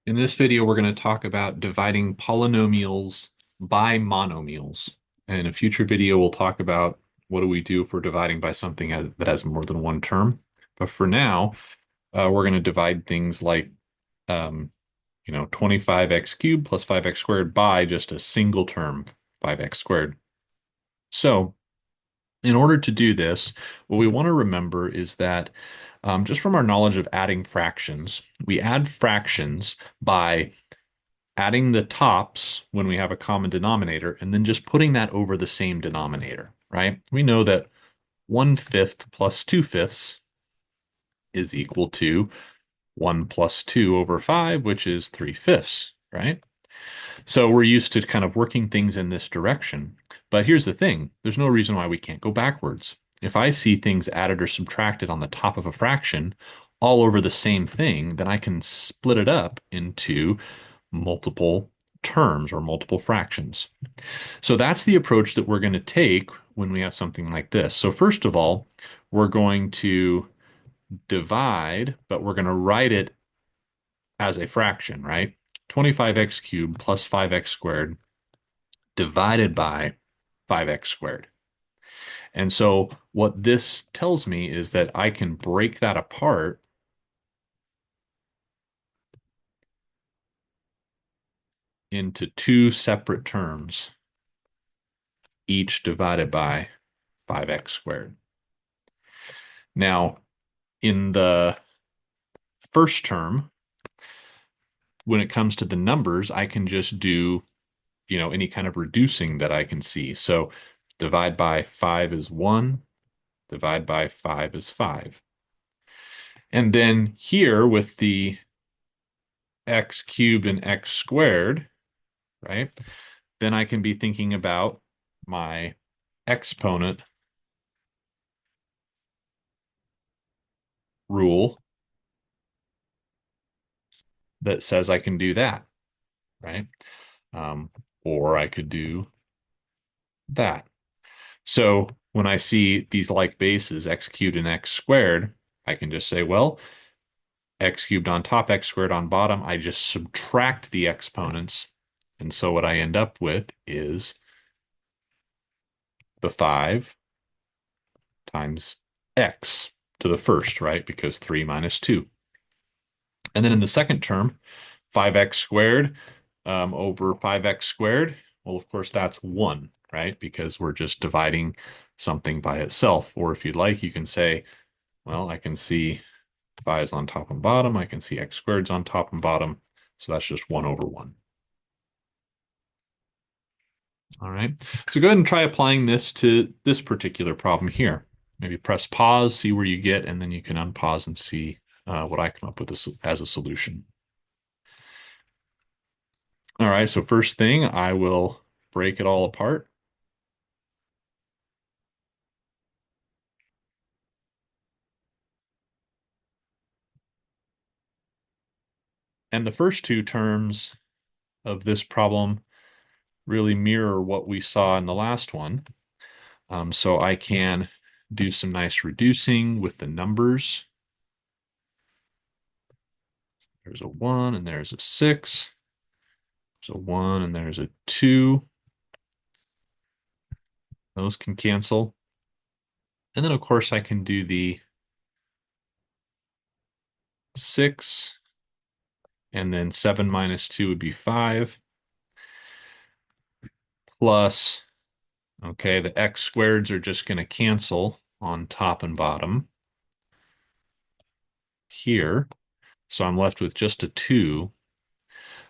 In this video, we're going to talk about dividing polynomials by monomials. And in a future video, we'll talk about what do we do if we're dividing by something that has more than one term. But for now, we're going to divide things like, um, 25x cubed plus 5x squared by just a single term, 5x squared. So in order to do this, what we want to remember is that just from our knowledge of adding fractions, we add fractions by adding the tops when we have a common denominator, and then just putting that over the same denominator, right? We know that 1/5 plus 2/5 is equal to 1 plus 2 over 5, which is 3/5, right? So we're used to kind of working things in this direction. But here's the thing, there's no reason why we can't go backwards. If I see things added or subtracted on the top of a fraction all over the same thing, then I can split it up into multiple terms or multiple fractions. So that's the approach that we're going to take when we have something like this. So first of all, we're going to divide, but we're going to write it as a fraction, right? 25x cubed plus 5x squared divided by 5x squared. And so what this tells me is that I can break that apart into two separate terms, each divided by 5x squared. Now, in the first term, when it comes to the numbers, I can just do, any kind of reducing that I can see. So divide by 5 is 1, divide by 5 is 5. And then here with the x cubed and x squared, right? Then I can be thinking about my exponent rule that says I can do that, right? Um, or I could do that. So when I see these like bases, x cubed and x squared, I can just say, well, x cubed on top, x squared on bottom. I just subtract the exponents. And so what I end up with is the 5 times x to the first, right? Because 3 minus 2. And then in the second term, 5x squared over 5x squared. Well, of course, that's 1, right? Because we're just dividing something by itself. Or if you'd like, you can say, well, I can see 5 is on top and bottom. I can see x squared's on top and bottom. So that's just 1 over 1. All right. So go ahead and try applying this to this particular problem here. Maybe press pause, see where you get, and then you can unpause and see what I come up with as a solution. All right. So first thing, I will break it all apart. And the first two terms of this problem really mirror what we saw in the last one. So I can do some nice reducing with the numbers. There's a 1 and there's a 6. There's a 1 and there's a 2. Those can cancel. And then, of course, I can do the 6, and then 7 minus 2 would be 5, plus, okay, the x squareds are just going to cancel on top and bottom here. So I'm left with just a 2.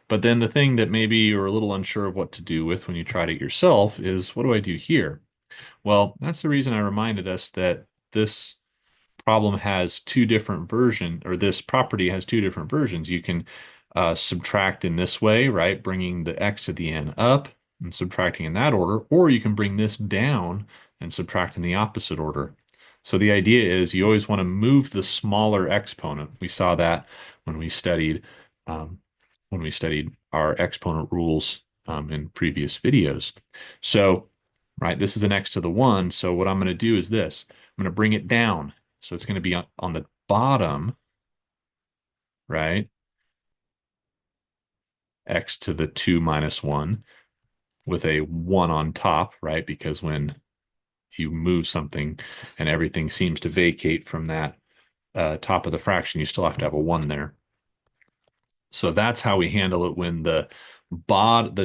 But then the thing that maybe you're a little unsure of what to do with when you tried it yourself is, what do I do here? Well, that's the reason I reminded us that this problem has two different versions, or this property has two different versions. You can subtract in this way, right? Bringing the x to the n up and subtracting in that order, or you can bring this down and subtract in the opposite order. So the idea is you always want to move the smaller exponent. We saw that when we studied um, our exponent rules in previous videos. So, right, this is an x to the 1. So what I'm going to do is this. I'm going to bring it down. So it's going to be on the bottom, right? x to the 2 minus 1 with a 1 on top, right? Because when you move something and everything seems to vacate from that top of the fraction, you still have to have a 1 there. So that's how we handle it when the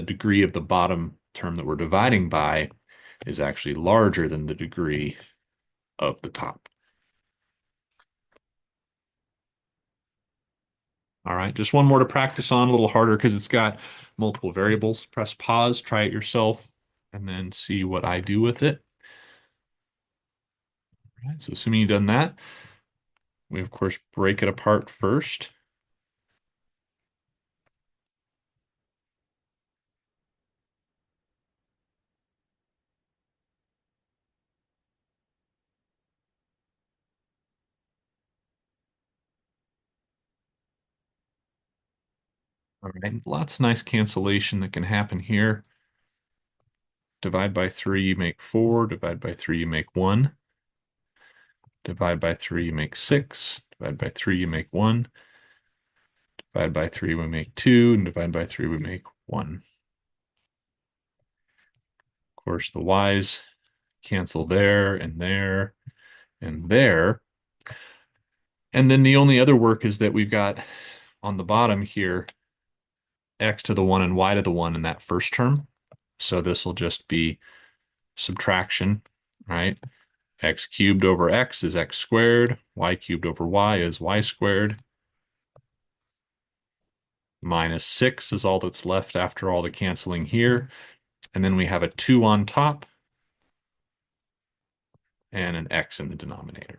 degree of the bottom term that we're dividing by is actually larger than the degree of the top. All right, just one more to practice on, a little harder because it's got multiple variables. Press pause, try it yourself, and then see what I do with it. All right, so assuming you've done that, we of course break it apart first. All right, lots of nice cancellation that can happen here. Divide by 3, you make 4. Divide by 3, you make 1. Divide by 3, you make 6. Divide by 3, you make 1. Divide by 3, we make 2. And divide by 3, we make 1. Of course, the y's cancel there and there and there. And then the only other work is that we've got on the bottom here x to the 1 and y to the 1 in that first term. So this will just be subtraction, right? X cubed over x is x squared. Y cubed over y is y squared. Minus 6 is all that's left after all the canceling here. And then we have a 2 on top and an x in the denominator.